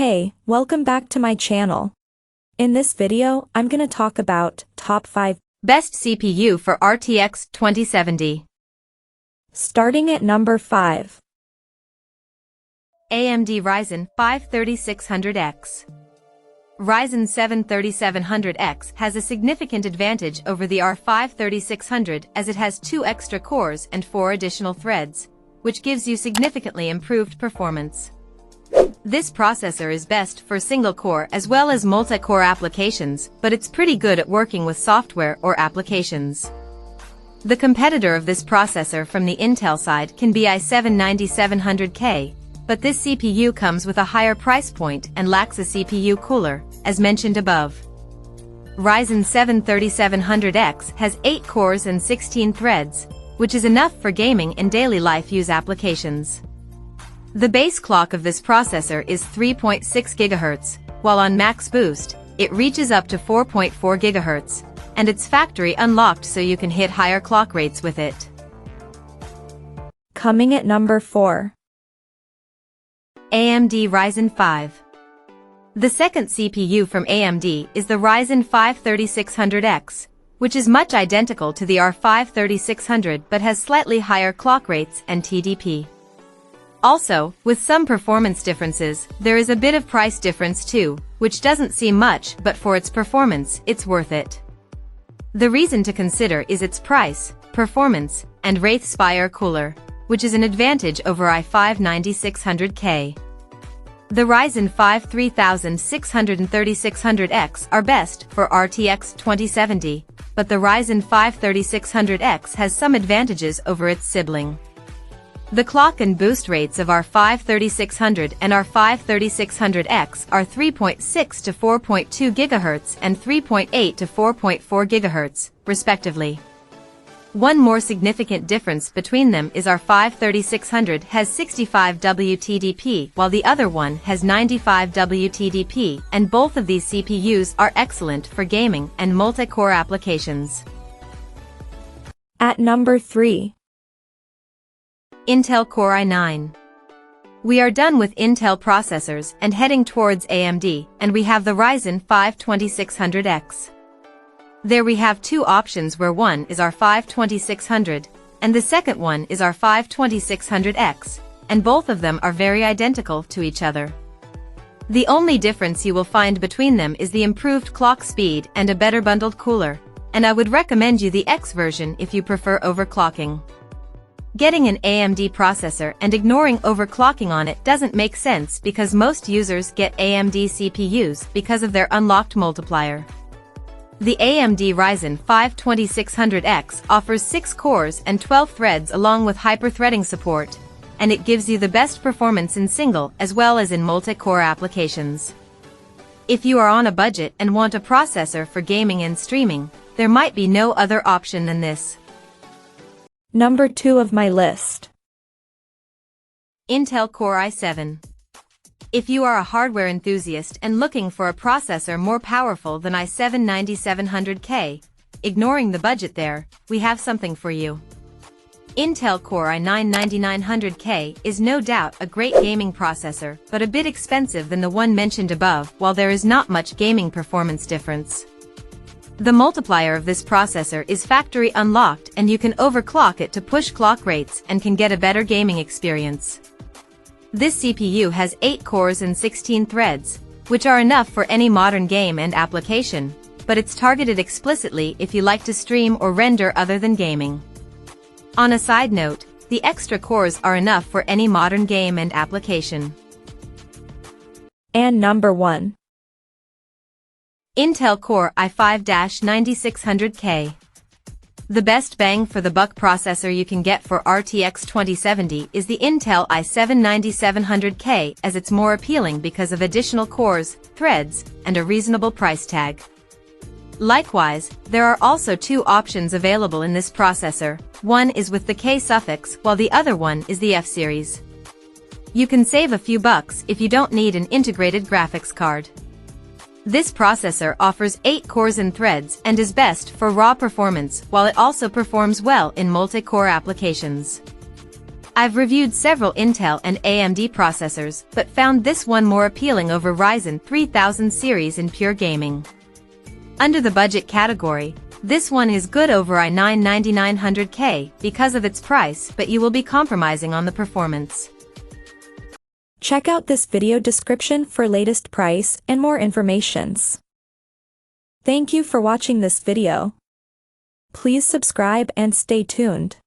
Hey, welcome back to my channel. In this video, I'm gonna talk about top 5 best CPU for RTX 2070. Starting at number 5. AMD Ryzen 5 3600X. Ryzen 7 3700X has a significant advantage over the R5 3600 as it has 2 extra cores and 4 additional threads, which gives you significantly improved performance. This processor is best for single-core as well as multi-core applications, but it's pretty good at working with software or applications. The competitor of this processor from the Intel side can be i7 9700K, but this CPU comes with a higher price point and lacks a CPU cooler, as mentioned above. Ryzen 7 3700X has 8 cores and 16 threads, which is enough for gaming and daily life use applications. The base clock of this processor is 3.6 GHz, while on max boost, it reaches up to 4.4 GHz, and it's factory unlocked so you can hit higher clock rates with it. Coming at number 4. AMD Ryzen 5. The second CPU from AMD is the Ryzen 5 3600X, which is much identical to the R5 3600 but has slightly higher clock rates and TDP. Also, with some performance differences, there is a bit of price difference too, which doesn't seem much, but for its performance, it's worth it. The reason to consider is its price, performance, and Wraith Spire cooler, which is an advantage over i5 9600K. The Ryzen 5 3600 and 3600X are best for RTX 2070, but the Ryzen 5 3600X has some advantages over its sibling. The clock and boost rates of our R5 3600 and our R5 3600X are 3.6 to 4.2 GHz and 3.8 to 4.4 GHz, respectively. One more significant difference between them is our R5 3600 has 65 WTDP while the other one has 95 WTDP, and both of these CPUs are excellent for gaming and multi-core applications. At number 3. Intel Core i9. We are done with Intel processors and heading towards AMD, and we have the Ryzen 5 2600X. There we have two options where one is our R5 2600, and the second one is our R5 2600X, and both of them are very identical to each other. The only difference you will find between them is the improved clock speed and a better bundled cooler, and I would recommend you the X version if you prefer overclocking. Getting an AMD processor and ignoring overclocking on it doesn't make sense because most users get AMD CPUs because of their unlocked multiplier. The AMD Ryzen 5 2600X offers 6 cores and 12 threads along with hyper-threading support, and it gives you the best performance in single as well as in multi-core applications. If you are on a budget and want a processor for gaming and streaming, there might be no other option than this. Number 2 of my list. Intel Core i7. If you are a hardware enthusiast and looking for a processor more powerful than i7 9700K, ignoring the budget there, we have something for you. Intel Core i9 9900K is no doubt a great gaming processor, but a bit expensive than the one mentioned above, while there is not much gaming performance difference. The multiplier of this processor is factory unlocked and you can overclock it to push clock rates and can get a better gaming experience. This CPU has 8 cores and 16 threads, which are enough for any modern game and application, but it's targeted explicitly if you like to stream or render other than gaming. On a side note, the extra cores are enough for any modern game and application. And number 1. Intel Core i5-9600K. The best bang for the buck processor you can get for RTX 2070 is the Intel i7 9700K, as it's more appealing because of additional cores, threads, and a reasonable price tag. Likewise, there are also 2 options available in this processor. One is with the K suffix while the other one is the F series. You can save a few bucks if you don't need an integrated graphics card. This processor offers 8 cores and threads and is best for raw performance while it also performs well in multi-core applications. I've reviewed several Intel and AMD processors, but found this one more appealing over Ryzen 3000 series in pure gaming. Under the budget category, this one is good over i9 9900K because of its price, but you will be compromising on the performance. Check out this video description for latest price and more informations. Thank you for watching this video. Please subscribe and stay tuned.